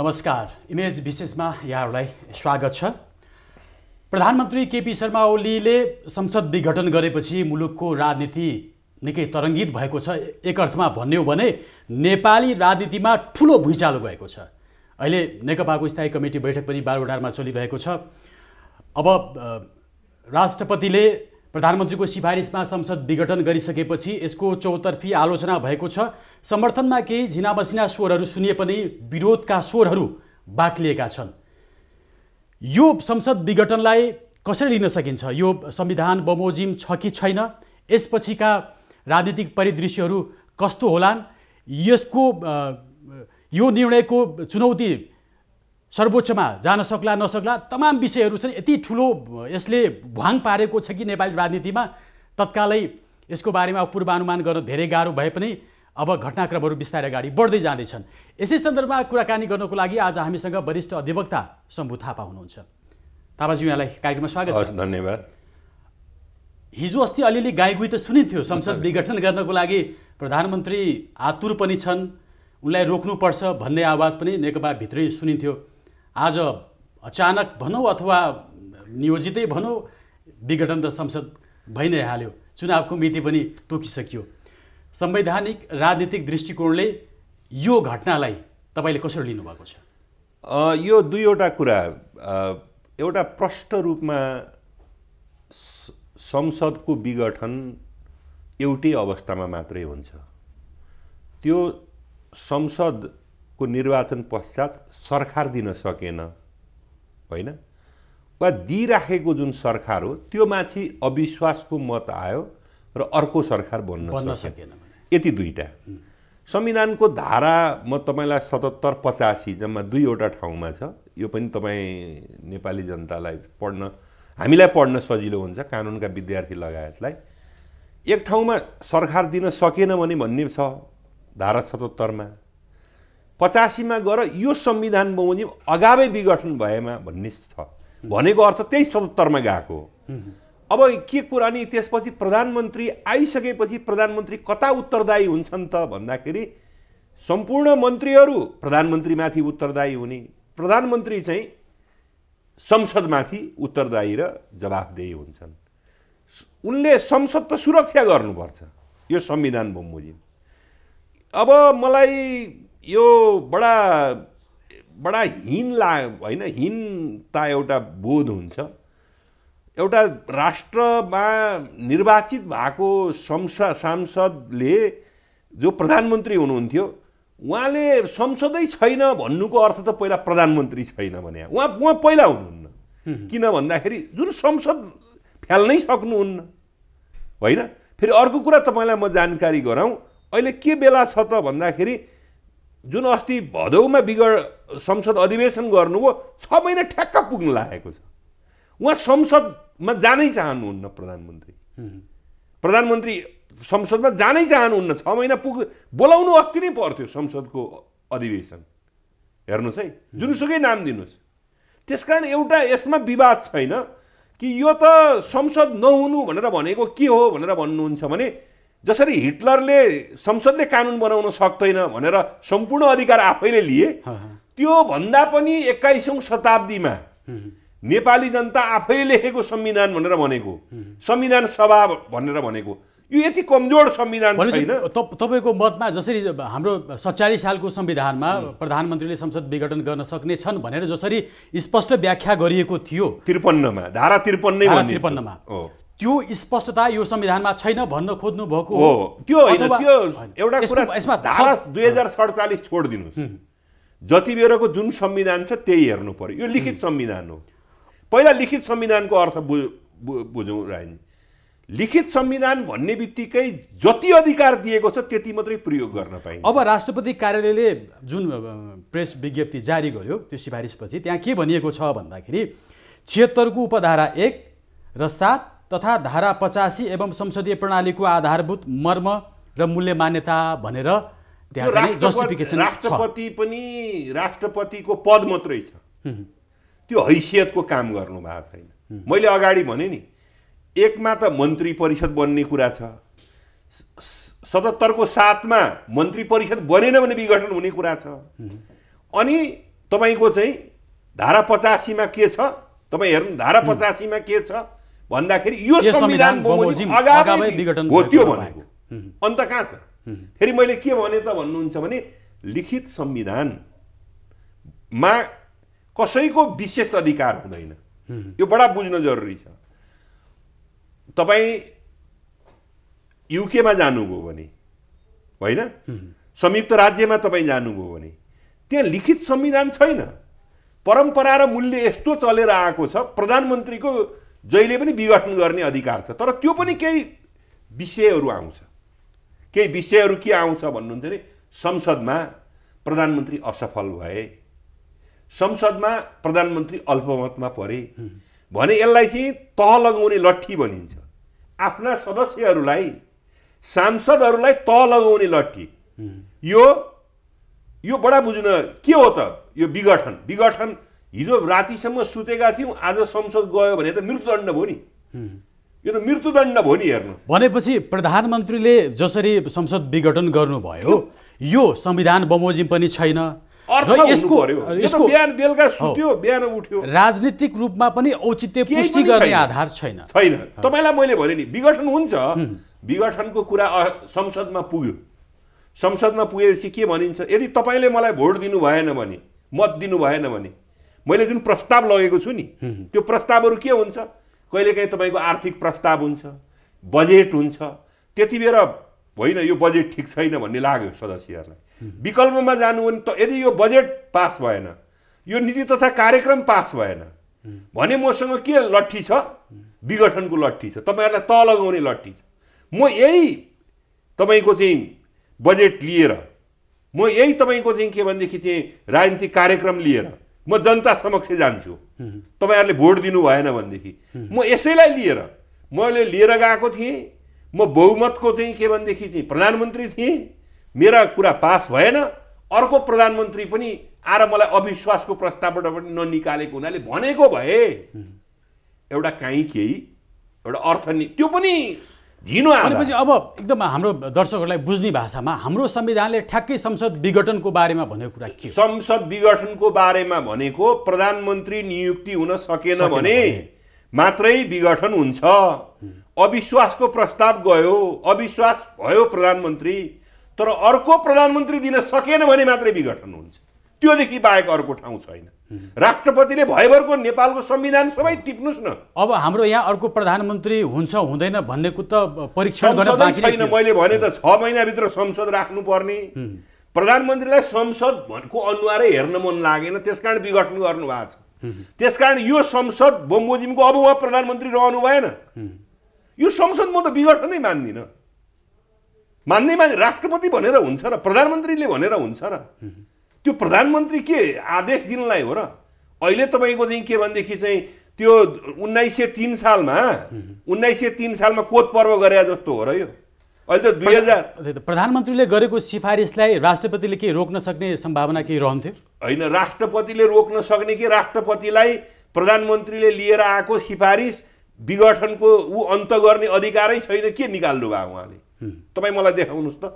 नमस्कार, इमेज विशेषमा यहाँहरूलाई स्वागत छ। प्रधानमन्त्री केपी शर्मा ओलीले संसद विघटन गरेपछि मुलुकको राजनीति निकै तरङ्गित भएको छ। एक अर्थमा भन्ने हो भने नेपाली राजनीतिमा ठुलो भुइँचालो गएको छ। अहिले नेकपाको स्थायी कमिटी बैठक पनि बालुवाटारमा चलिरहेको छ। अब राष्ट्रपतिले प्रधानमन्त्रीको सिफारिसमा संसद विघटन गरिसकेपछि यसको चौतर्फी आलोचना भएको छ। समर्थनमा केही झिनामसिना स्वरहरू सुनिए पनि विरोधका स्वरहरू बाक्लिएका छन्। यो संसद विघटनलाई कसरी लिन सकिन्छ? यो संविधान बमोजिम छ कि छैन? यसपछिका राजनीतिक परिदृश्यहरू कस्तो होलान्? यो निर्णयको चुनौती सर्वोच्चमा जान सक्ला नसक्ला, तमाम विषयहरू छन्। यति ठुलो यसले भ्वाङ पारेको छ कि नेपाली राजनीतिमा तत्कालै यसको बारेमा पूर्वानुमान गर्न धेरै गाह्रो भए पनि अब घटनाक्रमहरू बिस्तारै अगाडि बढ्दै जाँदैछन्। यसै सन्दर्भमा कुराकानी गर्नको लागि आज हामीसँग वरिष्ठ अधिवक्ता शम्भु थापा हुनुहुन्छ। थापाजी, यहाँलाई कार्यक्रममा स्वागत छ। धन्यवाद। हिजो अस्ति अलिअलि गाईगुई त सुनिन्थ्यो, संसद विघटन गर्नको लागि प्रधानमन्त्री आतुर पनि छन्, उनलाई रोक्नुपर्छ भन्ने आवाज पनि नेकपा भित्रै सुनिन्थ्यो। आज अचानक भनौँ अथवा नियोजितै भनौँ, विघटन त संसद भइ नै हाल्यो, चुनावको मिति पनि तोकिसकियो। संवैधानिक राजनीतिक दृष्टिकोणले यो घटनालाई तपाईँले कसरी लिनुभएको छ? यो दुईवटा कुरा, एउटा प्रष्ट रूपमा संसदको विघटन एउटै अवस्थामा मात्रै हुन्छ। त्यो संसदको निर्वाचन पश्चात सरकार दिन सकेन, होइन, वा दिइराखेको जुन सरकार हो त्यो माथि अविश्वासको मत आयो र अर्को सरकार बन्न सकेन। यति दुईटा। संविधानको धारा म तपाईँलाई 77-85 जम्मा दुईवटा ठाउँमा छ। यो पनि तपाईँ नेपाली जनतालाई हामीलाई पढ्न सजिलो हुन्छ, कानुनका विद्यार्थी लगायतलाई। एक ठाउँमा सरकार दिन सकेन भने भन्ने छ धारा 77 मा, 85 मा गएर यो संविधान बमोजिम अगावै विघटन भएमा भन्ने छ। भनेको अर्थ त्यही 77 मा गएको। अब के कुरा नि, त्यसपछि प्रधानमन्त्री आइसकेपछि प्रधानमन्त्री कता उत्तरदायी हुन्छन् त भन्दाखेरि सम्पूर्ण मन्त्रीहरू प्रधानमन्त्रीमाथि उत्तरदायी हुने, प्रधानमन्त्री चाहिँ संसदमाथि उत्तरदायी र जवाफदेही हुन्छन्। उनले संसद त सुरक्षा गर्नुपर्छ, यो संविधान बमोजिम। अब मलाई यो बडा होइन, हीनता एउटा बोध हुन्छ। एउटा राष्ट्रमा निर्वाचित भएको सांसदले जो प्रधानमन्त्री हुनुहुन्थ्यो, उहाँले संसदै छैन भन्नुको अर्थ त पहिला प्रधानमन्त्री छैन भने उहाँ पहिला हुनुहुन्न। किन भन्दाखेरि जुन संसद फ्याल्नै सक्नुहुन्न, होइन। फेरि अर्को कुरा तपाईँलाई म जानकारी गराउँ, अहिले के बेला छ त भन्दाखेरि जुन अस्ति भदौमा संसद अधिवेशन गर्नुभयो, 6 महिना ठ्याक्क पुग्न लागेको छ। उहाँ संसदमा जानै चाहनुहुन्न। प्रधानमन्त्री संसदमा जानै चाहनुहुन्न। 6 महिना बोलाउनु अति नै पर्थ्यो संसदको अधिवेशन। हेर्नुहोस् है, जुनसुकै नाम दिनुहोस्। त्यसकारण एउटा यसमा विवाद छैन कि यो त संसद नहुनु भनेर भनेको के हो भनेर भन्नुहुन्छ भने, जसरी हिटलरले संसदले कानुन बनाउन सक्दैन भनेर सम्पूर्ण अधिकार आफैले लिए, त्यो भन्दा पनि 21औं शताब्दीमा नेपाली जनता आफैले लेखेको संविधान भनेर भनेको, संविधान सभा भनेर भनेको, यो यति कमजोर संविधान छैन। तपाईँको मतमा जसरी हाम्रो 47 सालको संविधानमा प्रधानमन्त्रीले संसद विघटन गर्न सक्ने छन् भनेर जसरी स्पष्ट व्याख्या गरिएको थियो 53 मा, धारा 53 मा, त्यो स्पष्टता यो संविधानमा छैन भन्न खोज्नु भएको हो। त्यो होइन, त्यो एउटा कुरा, धारा 2047 छोडिदिनुहोस्। जति बेरको जुन संविधान छ त्यही हेर्नु पर्यो। यो लिखित संविधान हो। पहिला लिखित संविधानको अर्थ बुझौँ रानी। लिखित संविधान भन्ने बित्तिकै जति अधिकार दिएको छ त्यति मात्रै प्रयोग गर्न पाइन्छ। अब राष्ट्रपति कार्यालयले जुन प्रेस विज्ञप्ति जारी गर्यो त्यो सिफारिसपछि त्यहाँ के भनिएको छ भन्दाखेरि 76 को उपधारा 1 र 7 तथा धारा 85 एवं संसदीय प्रणालीको आधारभूत मर्म र मूल्य मान्यता भनेर त्यहाँ चाहिँ जस्टिफिकेसन छ। राष्ट्रपति पनि राष्ट्रपतिको पद मात्रै छ, त्यो हैसियतको काम गर्नु भएको छैन। मैले अगाडि भने नि, एकमा त मन्त्री परिषद बन्ने कुरा छ, 77 को 7 मा मन्त्री परिषद बनेन भने विघटन हुने कुरा छ। अनि तपाईँको चाहिँ धारा 85 मा के छ, तपाईँ हेर्नु धारा 85 मा के छ भन्दाखेरि यो संविधान बमोजिम अगावै विघटन हो त्यो भनेको। अन्त कहाँ छ? फेरि मैले के भने त भन्नुहुन्छ भने लिखित संविधानमा कसैको विशेष अधिकार हुँदैन। यो बडा बुझ्न जरुरी छ। तपाईँ युकेमा जानुभयो भने होइन, संयुक्त राज्यमा तपाईँ जानुभयो भने त्यहाँ लिखित संविधान छैन। परम्परा र मूल्य यस्तो चलेर आएको छ, प्रधानमन्त्रीको जहिले पनि विघटन गर्ने अधिकार छ। तर त्यो पनि केही विषयहरू आउँछ। केही विषयहरू के आउँछ भन्नुहुन्छ भने संसदमा प्रधानमन्त्री असफल भए, संसदमा प्रधानमन्त्री अल्पमतमा परे भने यसलाई चाहिँ तह लगाउने लट्ठी भनिन्छ। आफ्ना सदस्यहरूलाई, सांसदहरूलाई तह लगाउने लट्ठी। यो बडा बुझ्न के हो त? यो विघटन हिजो रातिसम्म सुतेका थियौँ, आज संसद गयो भने त मृत्युदण्ड भयो नि। यो त मृत्युदण्ड भयो नि। हेर्नु भनेपछि प्रधानमन्त्रीले जसरी संसद विघटन गर्नुभयो यो संविधान बमोजिम पनि छैन र यसको बिहान बेलुका सुत्यो, बिहान उठ्यो, राजनीतिक रूपमा पनि औचित्य पुष्टि गर्ने आधार छैन। तपाईलाई मैले भने नि विघटन हुन्छ। विघटनको कुरा संसदमा पुग्यो। संसदमा पुगेपछि के भनिन्छ? यदि तपाईँले मलाई भोट दिनु भएन भने, मत दिनु भएन भने, मैले जुन प्रस्ताव लगेको छु नि त्यो प्रस्तावहरू के हुन्छ? कहिलेकाहीँ तपाईँको आर्थिक प्रस्ताव हुन्छ, बजेट हुन्छ। त्यति बेर होइन यो बजेट ठिक छैन भन्ने लाग्यो सदस्यहरूलाई। विकल्पमा जानु भने त यदि यो बजेट पास भएन, यो नीति तथा कार्यक्रम पास भएन भने मसँग के लट्ठी छ? विघटनको लट्ठी छ, तपाईँहरूलाई तह लगाउने लट्ठी छ। म यही तपाईँको चाहिँ बजेट लिएर, म यही तपाईँको चाहिँ के भनेदेखि चाहिँ राजनीतिक कार्यक्रम लिएर म जनता समक्ष जान्छु। तपाईँहरूले भोट दिनु भएन भनेदेखि म यसैलाई लिएर मैले लिएर गएको थिएँ। म बहुमतको चाहिँ के भनेदेखि चाहिँ प्रधानमन्त्री थिएँ, मेरा कुरा पास भएन, अर्को प्रधानमन्त्री पनि आएर मलाई अविश्वासको प्रस्तावबाट पनि ननिकालेको हुनाले भनेको भए एउटा काहीँ केही एउटा अर्थ नि त्यो पनि झिनो भनेपछि अब एकदम हाम्रो दर्शकहरूलाई बुझ्ने भाषामा हाम्रो संविधानले ठ्याक्कै संसद विघटनको बारेमा भनेको कुरा के? संसद विघटनको बारेमा भनेको प्रधानमन्त्री नियुक्ति हुन सकेन भने मात्रै विघटन हुन्छ। अविश्वासको प्रस्ताव गयो, अविश्वास भयो प्रधानमन्त्री, तर अर्को प्रधानमन्त्री दिन सकेन भने मात्रै विघटन हुन्छ। त्योदेखि बाहेक अर्को ठाउँ छैन। राष्ट्रपतिले भयभरको नेपालको संविधान सबै टिप्नुस् न। अब हाम्रो यहाँ अर्को प्रधानमन्त्री हुन्छ हुँदैन भन्नेको त परीक्षण गर्न बाँकी छैन। मैले भने त 6 महिनाभित्र संसद राख्नुपर्ने। प्रधानमन्त्रीलाई संसदको अनुहारै हेर्न मन लागेन, त्यसकारण विघटन गर्नु भएको छ। त्यसकारण यो संसद बमोजिमको अब उहाँ प्रधानमन्त्री रहनु भएन। यो संसद म त विघटनै मान्दिनँ। मान्दै राष्ट्रपति भनेर हुन्छ र प्रधानमन्त्रीले भनेर हुन्छ र? त्यो प्रधानमन्त्री के आदेश दिनलाई हो र? अहिले तपाईँको चाहिँ के भनेदेखि चाहिँ त्यो 1903 सालमा कोत पर्व गरे जस्तो हो र यो। अहिले त 2000 प्रधानमन्त्रीले गरेको सिफारिसलाई राष्ट्रपतिले के रोक्न सक्ने सम्भावना के रहन्थ्यो? होइन, राष्ट्रपतिले रोक्न सक्ने कि राष्ट्रपतिलाई प्रधानमन्त्रीले लिएर आएको सिफारिस विघटनको ऊ अन्त गर्ने अधिकारै छैन। के निकाल्नु भयो उहाँले? तपाईँ मलाई देखाउनुहोस् त।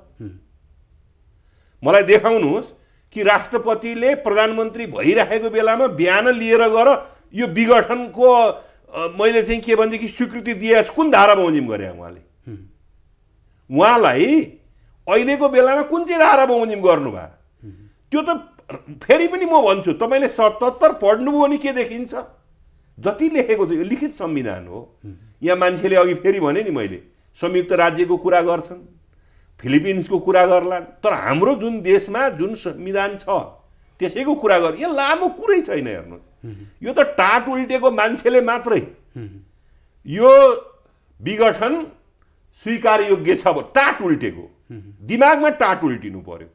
मलाई देखाउनुहोस् कि राष्ट्रपतिले प्रधानमन्त्री भइरहेको बेलामा बिहान लिएर गएर यो विघटनको मैले चाहिँ के भनेदेखि स्वीकृति दिए कुन धारा बमोजिम गरे उहाँले? उहाँलाई अहिलेको बेलामा कुन चाहिँ धारा बमोजिम गर्नुभयो? त्यो त फेरि पनि म भन्छु, तपाईँले 77 पढ्नुभयो भने के देखिन्छ? जति लेखेको छ यो लिखित संविधान हो। यहाँ मान्छेले अघि फेरि भने नि मैले संयुक्त राज्यको कुरा गर्छन्, फिलिपिन्सको कुरा गर्लान्, तर हाम्रो जुन देशमा जुन संविधान छ त्यसैको कुरा गर। यो लामो कुरै छैन। हेर्नुहोस्, यो त टाट उल्टेको मान्छेले मात्रै यो विघटन स्वीकार योग्य छ टाट उल्टेको दिमागमा टाट उल्टिनु पर्यो।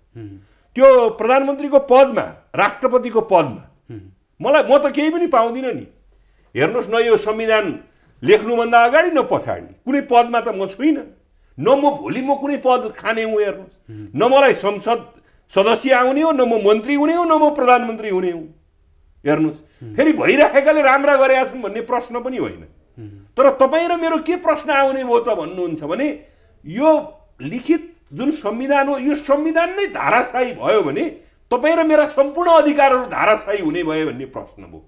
त्यो प्रधानमन्त्रीको पदमा, राष्ट्रपतिको पदमा मलाई म त केही पनि पाउँदिनँ नि। हेर्नुहोस्, न यो संविधान लेख्नुभन्दा अगाडि न पछाडि कुनै पदमा त म छुइनँ। न म भोलि म कुनै पद खाने हुँ। हेर्नुहोस्, न मलाई संसद सदस्य आउने हो, न म मन्त्री हुने हो, न म प्रधानमन्त्री हुने हुँ। हेर्नुहोस्, फेरि भइराखेकाले राम्रा गरेका छन् भन्ने प्रश्न पनि होइन। तर तपाईँ र मेरो के प्रश्न आउने भयो त भन्नुहुन्छ भने यो लिखित जुन संविधान हो यो संविधान नै धाराशाही भयो भने तपाईँ र मेरा सम्पूर्ण अधिकारहरू धाराशायी हुने भयो भन्ने प्रश्न भयो।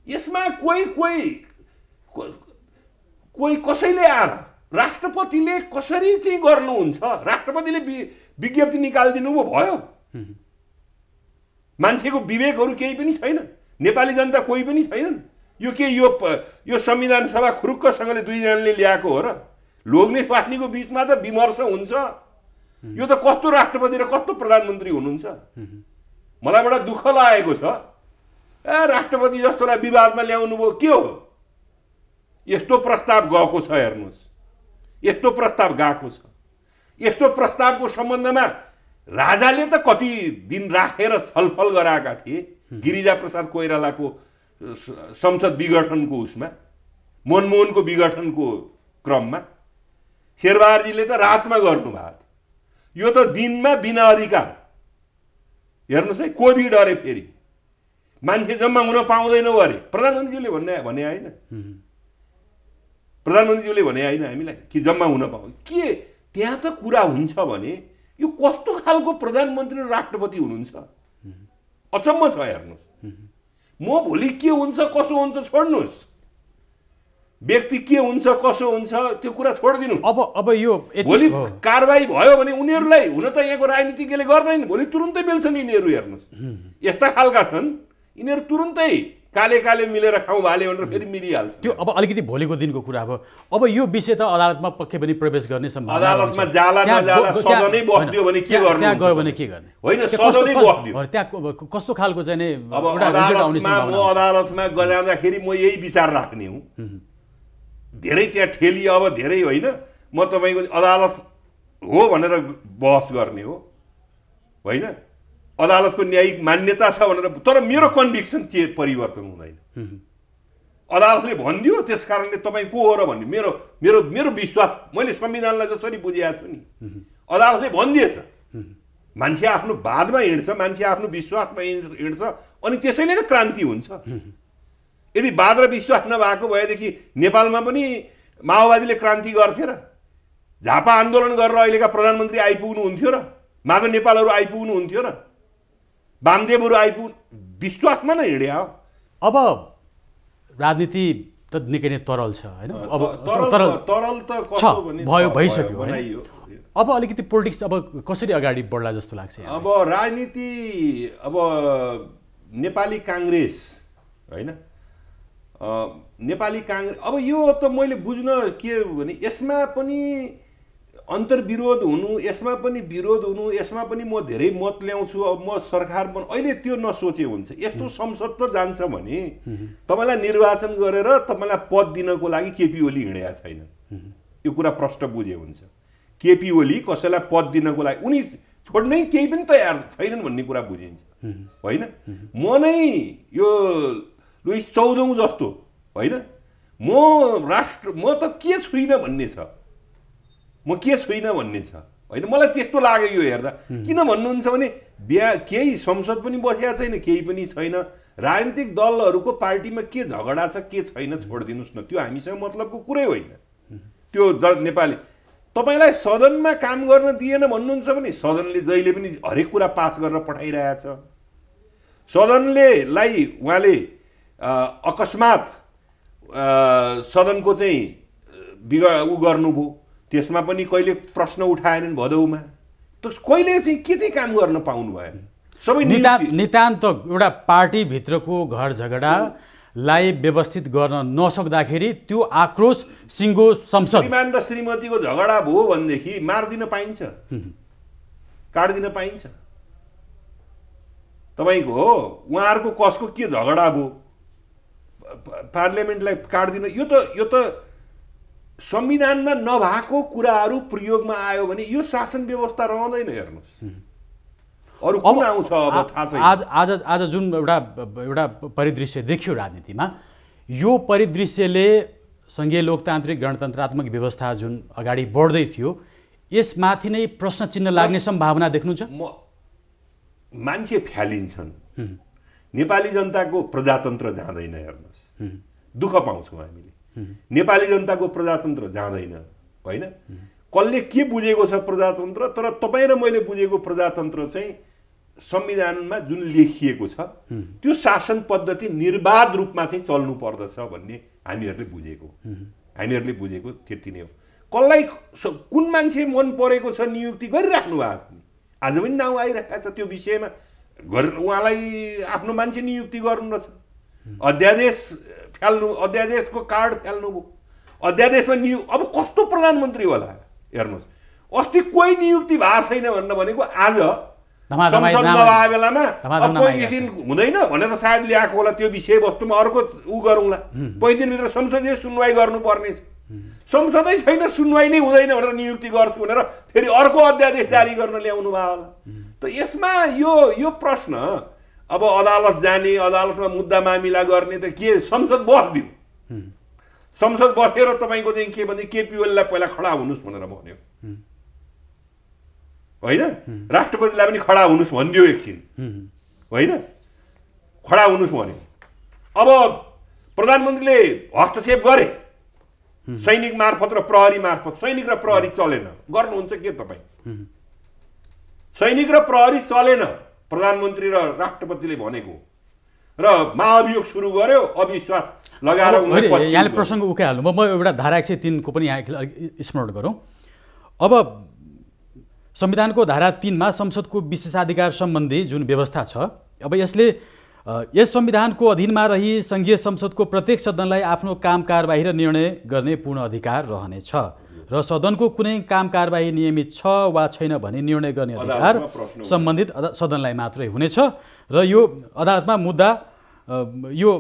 यसमा कोही कसैले आएर राष्ट्रपतिले कसरी चाहिँ गर्नुहुन्छ, राष्ट्रपतिले विज्ञप्ति निकालिदिनु भयो। मान्छेको विवेकहरू केही पनि छैन, नेपाली जनता कोही पनि छैनन्। यो के यो संविधान सभा खुरुक्कसँगले दुईजनाले ल्याएको हो र? लोग्ने स्वास्नीको बिचमा त विमर्श हुन्छ। यो त कस्तो राष्ट्रपति र कस्तो प्रधानमन्त्री हुनुहुन्छ? मलाई बडा दुःख लागेको छ। राष्ट्रपति जस्तोलाई विवादमा ल्याउनु भयो, के हो यस्तो प्रस्ताव गएको छ? हेर्नुहोस्, यस्तो प्रस्ताव गएको छ। यस्तो प्रस्तावको सम्बन्धमा राजाले त कति दिन राखेर छलफल गराएका थिए गिरिजा प्रसाद कोइरालाको संसद विघटनको उसमा, मनमोहनको विघटनको क्रममा। शेरबहादुरजीले त रातमा गर्नुभएको। यो त दिनमा बिना अधिकार। हेर्नुहोस् है, कोभिड अरे फेरि मान्छे जम्मा हुन पाउँदैन अरे प्रधानमन्त्रीले भने होइन? प्रधानमन्त्रीले भने होइन हामीलाई कि जम्मा हुन पाउ? के त्यहाँ त कुरा हुन्छ भने यो कस्तो खालको प्रधानमन्त्री र राष्ट्रपति हुनुहुन्छ? अचम्म छ। हेर्नुहोस्, म भोलि के हुन्छ कसो हुन्छ छोड्नुहोस्, व्यक्ति के हुन्छ कसो हुन्छ त्यो कुरा छोडिदिनु। अब यो भोलि कारबाही भयो भने उनीहरूलाई, हुन त यहाँको राजनीतिज्ञले गर्दैन, भोलि तुरुन्तै मिल्छन् यिनीहरू। हेर्नुहोस्, यस्ता खालका छन् यिनीहरू, तुरुन्तै काले काले मिलेर खाउँ भाले भनेर फेरि मिलिहाल्छ। त्यो अब अलिकति भोलिको दिनको कुरा अब यो विषय त अदालतमा पक्कै पनि प्रवेश गर्ने सम्भावना। अदालतमा जाला नजाला सदनै बस्दियो भने के गर्नु? त्यहाँ गयो भने के गर्ने? होइन, सदनै बस्दियो। त्यहाँ कस्तो खालको चाहिँ नि अब अदालतमा गजाउँदाखेरि म यही विचार राख्ने हुँ। धेरै त्यहाँ ठेली, अब धेरै होइन, म तपाईँको अदालत हो भनेर बहस गर्ने हो, होइन अदालतको न्यायिक मान्यता छ भनेर। तर मेरो कन्भिक्सन परिवर्तन हुँदैन। अदालतले भनिदियो त्यस कारणले तपाईँ को हो र भन्ने मेरो मेरो मेरो विश्वास, मैले संविधानलाई जसरी बुझेको छु नि, अदालतले भनिदिएछ। मान्छे आफ्नो वादमा हिँड्छ, मान्छे आफ्नो विश्वासमा हिँड्छ, अनि त्यसैले नै क्रान्ति हुन्छ। यदि वाद र विश्वास नभएको भएदेखि नेपालमा पनि माओवादीले क्रान्ति गर्थे र? झापा आन्दोलन गरेर अहिलेका प्रधानमन्त्री आइपुग्नुहुन्थ्यो र? माधव नेपालहरू आइपुग्नुहुन्थ्यो र? वामदेवहरू विश्वासमा नै हिँड्या हो। अब राजनीति त निकै नै तरल छ, होइन? अब तरल त कस्तो भने भइसक्यो होइन? अब अलिकति पोलिटिक्स अब कसरी अगाडि बढ्ला जस्तो लाग्छ? अब राजनीति, अब नेपाली काङ्ग्रेस, होइन नेपाली काङ्ग्रेस, अब यो त मैले बुझ्न के भने यसमा पनि अन्तर्विरोध हुनु, यसमा पनि विरोध हुनु, यसमा पनि म धेरै मत ल्याउँछु, अब म सरकार अहिले त्यो नसोचे हुन्छ। यस्तो संसद त जान्छ भने तपाईँलाई निर्वाचन गरेर तपाईँलाई पद दिनको लागि केपी ओली हिँडेका छैन, यो कुरा प्रष्ट बुझे हुन्छ। केपी ओली कसैलाई पद दिनको लागि उनी छोड्नै केही पनि तयार छैनन् भन्ने कुरा बुझिन्छ, होइन? म नै यो लुइस 14औं जस्तो, होइन म त के छुइनँ भन्ने छ, म के छुइनँ भन्ने छ, होइन? मलाई त्यस्तो लाग्यो यो हेर्दा। किन भन्नुहुन्छ भने केही संसद पनि बसेका छैन, केही पनि छैन। राजनीतिक दलहरूको पार्टीमा के झगडा छ के छैन छोडिदिनुहोस् न, त्यो हामीसँग मतलबको कुरै होइन। त्यो नेपाली तपाईँलाई सदनमा काम गर्न दिएन भन्नुहुन्छ भने सदनले जहिले पनि हरेक कुरा पास गरेर पठाइरहेछ। सदनले उहाँले अकस्मात सदनको चाहिँ उ गर्नुभयो, त्यसमा पनि कहिले प्रश्न उठाएनन् भदौमा, त कहिले चाहिँ के चाहिँ काम गर्न पाउनु भयो? सबै नितान्त एउटा पार्टीभित्रको घर झगडालाई व्यवस्थित गर्न नसक्दाखेरि त्यो आक्रोश सिङ्गो संसद। श्रीमान र श्रीमतीको झगडा भयो भनेदेखि मारिदिन पाइन्छ, काटिदिन पाइन्छ। तपाईँको हो उहाँहरूको कसको के झगडा भयो, पार्लियामेन्टलाई काटिदिन, यो त संविधानमा नभएको कुराहरू प्रयोगमा आयो भने यो शासन व्यवस्था रहँदैन। हेर्नुहोस्, अरू कुन आउँछ अब थाहा छैन। आज जुन एउटा परिदृश्य देखियो राजनीतिमा, यो परिदृश्यले सङ्घीय लोकतान्त्रिक गणतन्त्रात्मक व्यवस्था जुन अगाडि बढ्दै थियो यसमाथि नै प्रश्न चिन्ह लाग्ने सम्भावना देख्नुहुन्छ? मान्छे फ्यालिन्छन्, नेपाली जनताको प्रजातन्त्र जाँदैन। हेर्नुहोस्, दुःख पाउँछौँ हामीले, नेपाली जनताको प्रजातन्त्र जाँदैन, होइन? कसले के बुझेको छ प्रजातन्त्र, तर तपाईँ र मैले बुझेको प्रजातन्त्र चाहिँ संविधानमा जुन लेखिएको छ त्यो शासन पद्धति निर्बाध रूपमा चाहिँ चल्नु पर्दछ भन्ने हामीहरूले बुझेको त्यति नै हो। कसलाई कुन मान्छे मन परेको छ नियुक्ति गरिराख्नु भएको छ नि, आज पनि नाउँ आइरहेको छ त्यो विषयमा। उहाँलाई आफ्नो मान्छे नियुक्ति गर्नु रहेछ, अध्यादेश फाल्नु, अध्यादेशको कार्ड फाल्नुभयो, अध्यादेशमा अब कस्तो प्रधानमन्त्री होला हेर्नुहोस्। अस्ति कोही नियुक्ति भएको छैन भनेर भनेको आज संसद नभए बेलामा कोही दिन हुँदैन भनेर सायद ल्याएको होला। त्यो विषयवस्तुमा अर्को उ गरौँला, 5 दिनभित्र संसदीय सुनवाई गर्नुपर्ने छ। संसदै छैन, सुनवाई नै हुँदैन भनेर नियुक्ति गर्छु भनेर फेरि अर्को अध्यादेश जारी गर्न ल्याउनु भयो होला। त यसमा यो प्रश्न अब अदालत जाने, अदालतमा मुद्दा मामिला गर्ने त के संसद बस्दियो, संसद बसेर तपाईँको चाहिँ के भने केपी ओलीलाई पहिला खडा हुनुहोस् भनेर भन्यो होइन, राष्ट्रपतिलाई पनि खडा हुनुहोस् भनिदियो एकछिन होइन, खडा हुनुहोस् भन्यो। अब प्रधानमन्त्रीले हस्तक्षेप गरे सैनिक मार्फत र प्रहरी मार्फत। सैनिक र प्रहरी चलेन, गर्नुहुन्छ के तपाईँ? सैनिक र प्रहरी चलेन, प्रधानमन्त्री र राष्ट्रपतिले भनेको, र महाभियोग सुरु गर्यो, अविश्वास लगाएर। यहाँले प्रसङ्ग उकाइहाल्नु, म एउटा धारा 103 को पनि यहाँ स्मरण गरौँ। अब संविधानको धारा 3 मा संसदको विशेषाधिकार सम्बन्धी जुन व्यवस्था छ, अब यसले यस संविधानको अधीनमा रही संघीय संसदको प्रत्येक सदनलाई आफ्नो काम कारबाही र निर्णय गर्ने पूर्ण अधिकार रहनेछ र सदनको कुनै काम कारबाही नियमित छ वा छैन भनी निर्णय गर्ने अधिकार सम्बन्धित सदनलाई मात्रै हुनेछ र यो अदालतमा मुद्दा यो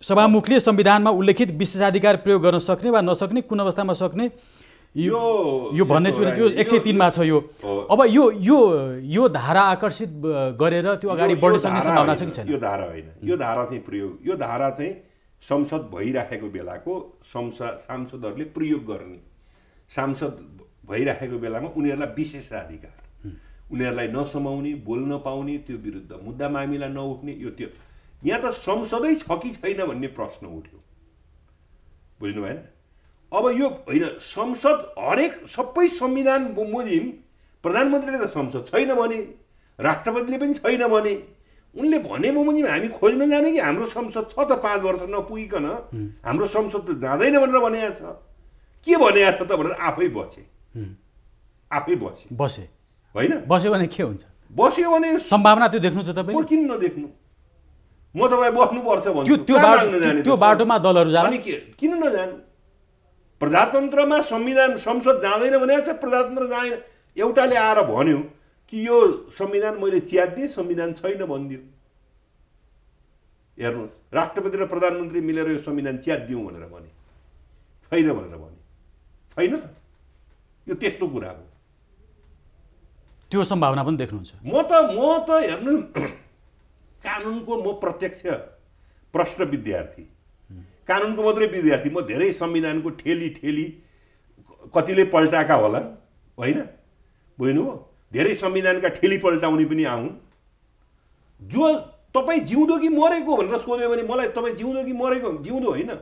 सभामुखले संविधानमा उल्लेखित विशेषाधिकार प्रयोग गर्न सक्ने वा नसक्ने, कुन अवस्थामा सक्ने, यो भन्ने चाहिँ यो 103 मा छ। यो अब यो धारा आकर्षित गरेर त्यो अगाडि बढ्न सक्ने सम्भावना छ कि छैन? यो धारा होइन, यो धारा चाहिँ प्रयोग, यो धारा चाहिँ संसद भइराखेको बेलाको सांसदहरूले प्रयोग गर्ने, सांसद भइराखेको बेलामा उनीहरूलाई विशेषाधिकार, उनीहरूलाई नसमाउने, बोल्न पाउने, त्यो विरुद्ध मुद्दा मामिला नउठ्ने, यो त्यो यहाँ त संसदै छ कि छैन भन्ने प्रश्न उठ्यो, बुझ्नु भएन? अब यो होइन, संसद हरेक सबै संविधान बमोजिम प्रधानमन्त्रीले त संसद छैन भने, राष्ट्रपतिले पनि छैन भने, उनले भने बमोजिम हामी खोज्न जाने कि हाम्रो संसद छ त 5 वर्ष नपुगिकन हाम्रो संसद त जाँदैन भनेर भनेको छ, के भनेको छ त भनेर आफै बसे होइन? बस्यो भने के हुन्छ? बस्यो भने सम्भावना त्यो देख्नु छ तपाईँ? किन नदेख्नु? म तपाईँ बस्नुपर्छ भन्छु, त्यो बाटोमा दलहरू जाने, अनि किन नजानु? प्रजातन्त्रमा संविधान संसद जाँदैन भने प्रजातन्त्र जाँदैन। एउटाले आएर भन्यो कि यो संविधान मैले च्यातिदिएँ, संविधान छैन भनिदियो। हेर्नुहोस्, राष्ट्रपति र प्रधानमन्त्री मिलेर यो संविधान च्यातिदिउँ भनेर भने, छैन भनेर भने, छैन त, यो त्यस्तो कुरा हो। त्यो सम्भावना पनि देख्नुहुन्छ? म त हेर्नु, कानुनको म प्रत्यक्ष प्रश्न विद्यार्थी, कानुनको मात्रै विद्यार्थी। म धेरै संविधानको ठेली कतिले पल्टाएका होलान् होइन, बुझ्नुभयो? धेरै संविधानका ठेली पल्टाउने पनि आउन्। जो तपाईँ जिउँदो कि मरेको भनेर सोध्यो भने मलाई तपाईँ जिउँदो कि मरेको, जिउँदो होइन,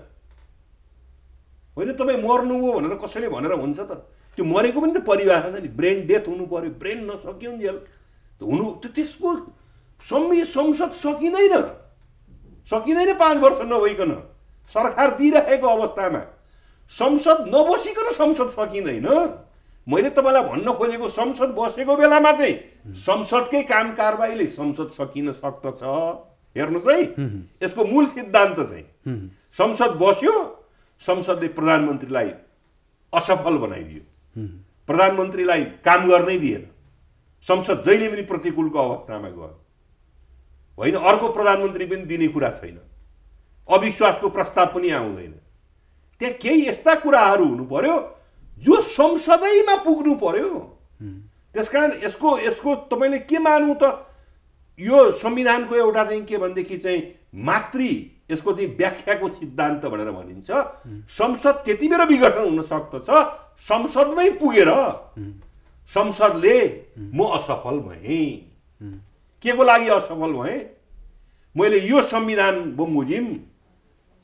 तपाईँ मर्नुभयो भनेर कसैले भनेर हुन्छ त? त्यो मरेको पनि त परिभाषा छ नि, ब्रेन डेथ हुनु पर्यो, ब्रेन नसकिउन्जेल हुनु, त्यसको संसद सकिँदैन 5 वर्ष नभइकन सरकार दिइरहेको अवस्थामा संसद नबसिकन संसद सकिँदैन। मैले तपाईँलाई भन्न खोजेको संसद बसेको बेलामा चाहिँ संसदकै काम कारबाहीले संसद सकिन सक्दछ। हेर्नुहोस् है, यसको मूल सिद्धान्त चाहिँ संसद बस्यो, संसदले प्रधानमन्त्रीलाई असफल बनाइदियो, प्रधानमन्त्रीलाई काम गर्नै दिएन, संसद जहिले पनि प्रतिकूलको अवस्थामा गयो होइन, अर्को प्रधानमन्त्री पनि दिने कुरा छैन, अविश्वासको प्रस्ताव पनि आउँदैन। त्यहाँ केही यस्ता कुराहरू हुनु पर्यो जो संसदैमा पुग्नु पर्यो। त्यसकारण यसको तपाईँले के मान्नु त? यो संविधानको एउटा चाहिँ के भनेदेखि चाहिँ मातृ यसको चाहिँ व्याख्याको सिद्धान्त भनेर भनिन्छ। संसद त्यति बेला विघटन हुन सक्दछ संसदमै पुगेर संसदले म असफल भएँ, के को लागि असफल भएँ, मैले यो संविधान बमोजिम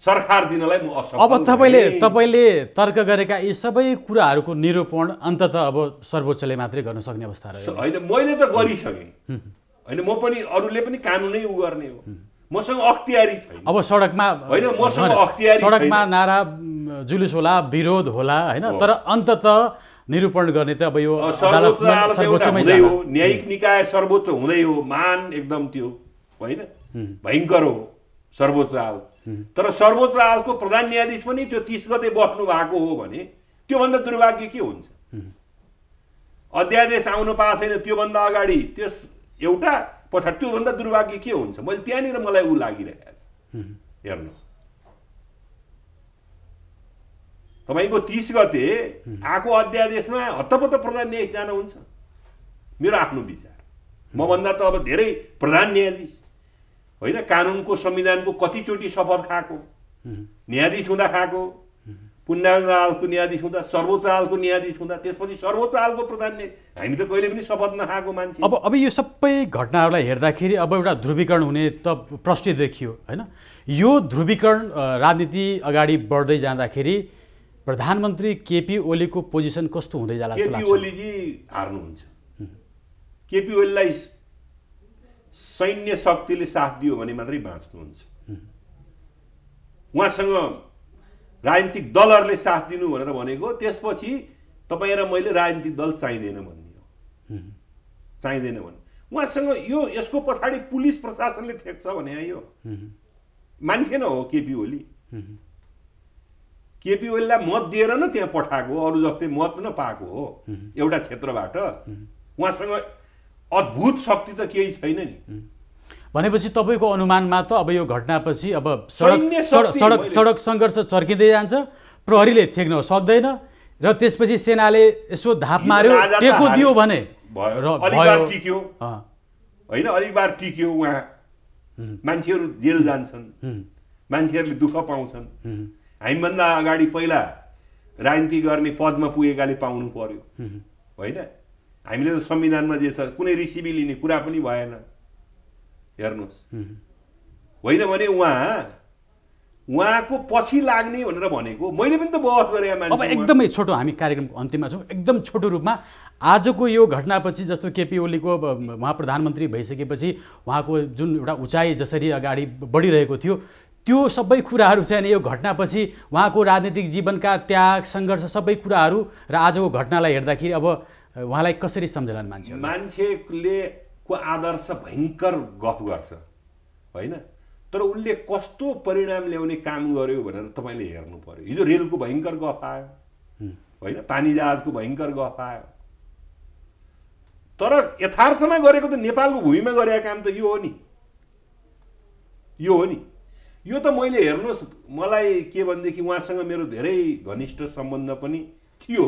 सरकार दिनलाई म असफल अब तपाईँले तर्क गरेका यी सबै कुराहरूको निरूपण अन्ततः अब सर्वोच्चले मात्रै गर्न सक्ने अवस्था रह्यो। होइन, मैले त गरिसकेँ होइन, म पनि अरूले पनि कानुनै उ गर्ने हो, मसँग अख्तियारी छैन। अब सडकमा होइन, मसँग अख्तियारी छैन। सडकमा नारा जुलुस होला, विरोध होला होइन, तर अन्ततः निरूपण गर्ने त अब यो सर्वोच्चमै हो, न्यायिक निकाय सर्वोच्च हुँदै हो, मान एकदम त्यो होइन भयङ्कर हो सर्वोच्च अदालत। तर सर्वोच्च अदालतको प्रधान न्यायाधीश पनि त्यो 30 गते बस्नु भएको हो भने त्योभन्दा दुर्भाग्य के हुन्छ? अध्यादेश आउन पाएको छैन त्योभन्दा अगाडि त्यस एउटा पछाडि त्योभन्दा दुर्भाग्य के हुन्छ? मैले त्यहाँनिर मलाई ऊ लागिरहेको छ। हेर्नु, तपाईँको 30 गते आएको अध्यादेशमा हत्तपत्त प्रधान न्यायाधीश जानुहुन्छ, मेरो आफ्नो विचार। मभन्दा त अब धेरै प्रधान न्यायाधीश होइन, कानुनको संविधानको कतिचोटि शपथ खाएको, न्यायाधीश हुँदा खाएको, पुण्यवान अदालतको न्यायाधीश हुँदा, सर्वोच्च अदालतको न्यायाधीश हुँदा, त्यसपछि सर्वोच्च अदालतको प्रधान न्यायाधीश। हामी त कहिले पनि शपथ नखाएको मान्छे। अब यो सबै घटनाहरूलाई हेर्दाखेरि अब एउटा ध्रुवीकरण हुने त प्रश्न देखियो होइन। यो ध्रुवीकरण राजनीति अगाडि बढ्दै जाँदाखेरि प्रधानमन्त्री केपी ओलीको पोजिसन कस्तो हुँदै जाला जस्तो लाग्छ? केपी ओलीजी हार्नुहुन्छ। केपी ओलीलाई सैन्य शक्तिले साथ दियो भने मात्रै बाँच्नुहुन्छ। उहाँसँग राजनीतिक दलहरूले साथ दिनु भनेर भनेको त्यसपछि तपाईँ र मैले राजनीतिक दल चाहिँदैन भन्ने हो। चाहिँदैन भने उहाँसँग यो यसको पछाडि पुलिस प्रशासनले थेक्छ भने यो मान्छे न हो केपी ओली। केपी ओलीलाई मत दिएर न त्यहाँ पठाएको, अरू जस्तै मत न पाएको हो एउटा क्षेत्रबाट। उहाँसँग अद्भुत शक्ति त केही छैन नि। भनेपछि तपाईँको अनुमानमा त अब यो घटनापछि अब सडक सङ्घर्ष चर्किँदै जान्छ, प्रहरीले थेक्न सक्दैन र त्यसपछि सेनाले यसो धाप मार्यो, टेको दियो भने टिक्यो होइन, अलिक बार टिक्यो। उहाँ मान्छेहरू जेल जान्छन्, मान्छेहरूले दुःख पाउँछन्। हामीभन्दा अगाडि पहिला राजनीति गर्ने पदमा पुगेकाले पाउनु पर्यो होइन। हामीले त संविधानमा जे छ कुनै रिसिभी लिने कुरा पनि भएन। हेर्नुहोस्, होइन भने उहाँको पछि लाग्ने भनेर भनेको मैले पनि त बहस गरेँ मान्छे। अब एकदमै छोटो, हामी कार्यक्रमको अन्तिममा छौँ, एकदम छोटो रूपमा आजको यो घटनापछि जस्तो केपी ओलीको उहाँ प्रधानमन्त्री भइसकेपछि उहाँको जुन एउटा उचाइ जसरी अगाडि बढिरहेको थियो त्यो सबै कुराहरू चाहिँ यो घटनापछि उहाँको राजनीतिक जीवनका त्याग सङ्घर्ष सबै कुराहरू र आजको घटनालाई हेर्दाखेरि अब उहाँलाई कसरी सम्झलान् मान्छेले को आदर्श भयङ्कर गफ गर्छ होइन, तर उसले कस्तो परिणाम ल्याउने काम गर्यो भनेर तपाईँले हेर्नु पर्यो। हिजो रेलको भयङ्कर गफ आयो होइन, पानी जहाजको भयङ्कर गफ आयो, तर यथार्थमा गरेको त नेपालको भूमिमा गरेका काम त यो हो नि। यो त मैले हेर्नुहोस्, मलाई के भनेदेखि उहाँसँग मेरो धेरै घनिष्ठ सम्बन्ध पनि थियो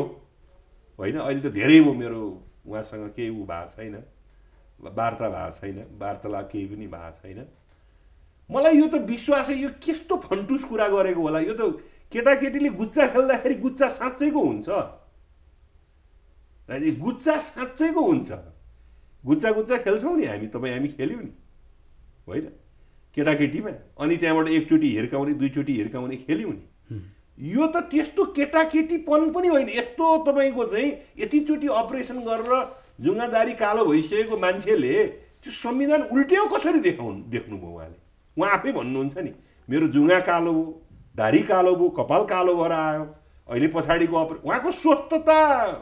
होइन। अहिले त धेरै हो मेरो उहाँसँग केही उ भएको छैन, वार्ता भएको छैन, वार्तालाप केही पनि भएको छैन। मलाई यो त विश्वास है, यो कस्तो फन्टुस कुरा गरेको होला। यो त केटाकेटीले गुच्चा खेल्दाखेरि गुच्चा साँच्चैको हुन्छ, गुच्चा साँच्चैको हुन्छ। गुच्चा खेल्छौँ नि हामी, तपाईँ हामी खेल्यौँ नि होइन केटाकेटीमा, अनि त्यहाँबाट एकचोटि हिर्काउने दुईचोटि हिर्काउने खेल्यौँ नि। यो त त्यस्तो केटाकेटीपन पनि होइन। यस्तो तपाईँको चाहिँ यतिचोटि अपरेसन गरेर जुङ्गादारी कालो भइसकेको मान्छेले त्यो संविधान उल्ट्याउ कसरी देख्नुभयो उहाँले? उहाँ आफै भन्नुहुन्छ नि, मेरो जुङ्गा कालो भयो, दारी कालो भयो, कपाल कालो भएर आयो, अहिले पछाडिको उहाँको स्वस्थता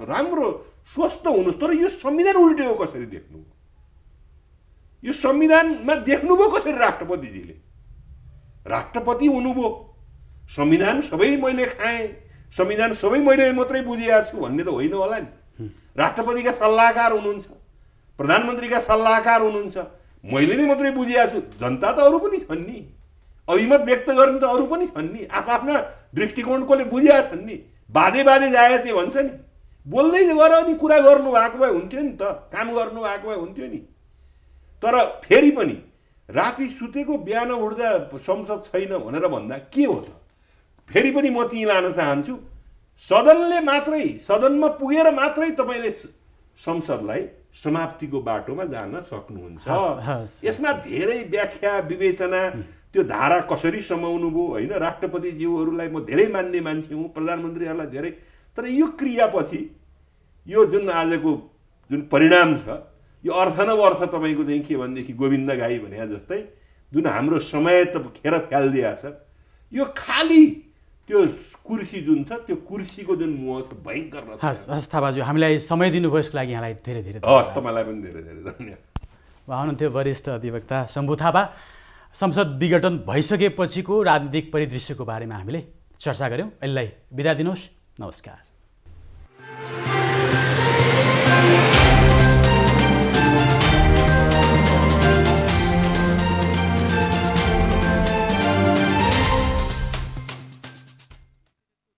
राम्रो स्वस्थ हुनुहोस्, तर यो संविधान उल्ट्याउ कसरी देख्नुभयो? यो संविधानमा देख्नुभयो कसरी? राष्ट्रपतिजीले राष्ट्रपति हुनुभयो, संविधान सबै मैले खाएँ, संविधान सबै मैले मात्रै बुझिरहेको छु भन्ने त होइन होला नि। राष्ट्रपतिका सल्लाहकार हुनुहुन्छ, प्रधानमन्त्रीका सल्लाहकार हुनुहुन्छ, मैले नै मात्रै बुझिरहेको छु, जनता त अरू पनि छन् नि, अभिमत व्यक्त गर्ने त अरू पनि छन् नि, आफ्ना दृष्टिकोणकोले बुझिरहेका छन् नि। बाधे जाए त्यो भन्छ नि, बोल्दै गर अनि कुरा गर्नु भएको भए हुन्थ्यो नि त, काम गर्नु भएको भए हुन्थ्यो नि। तर फेरि पनि राति सुतेको बिहान उठ्दा संसद छैन भनेर भन्दा के हो त? फेरि पनि म ती लान चाहन्छु, सदनले मात्रै, सदनमा पुगेर मात्रै तपाईँले संसदलाई समाप्तिको बाटोमा जान सक्नुहुन्छ। यसमा धेरै व्याख्या विवेचना त्यो धारा कसरी समाउनु भयो होइन। राष्ट्रपतिज्यूहरूलाई म धेरै मान्ने मान्छे हुँ, प्रधानमन्त्रीहरूलाई धेरै, तर यो क्रियापछि यो जुन आजको जुन परिणाम छ यो अर्थ न अर्थ तपाईँको चाहिँ के भनेदेखि गोविन्द गाई भने जस्तै जुन हाम्रो समय त खेर फ्यालिदिएको छ, यो खाली त्यो कुर्सी जुन छ त्यो कुर्सीको जुन मोह छ भयङ्कर। हस् थापाज्यू, हामीलाई समय दिनुभयो यसको लागि यहाँलाई धेरै धेरै हस्, तपाईँलाई पनि धेरै धेरै धन्यवाद। उहाँ हुनुहुन्थ्यो वरिष्ठ अधिवक्ता शम्भु थापा। संसद विघटन भइसकेपछिको राजनीतिक परिदृश्यको बारेमा हामीले चर्चा गऱ्यौँ। यसलाई बिदा दिनुहोस्, नमस्कार।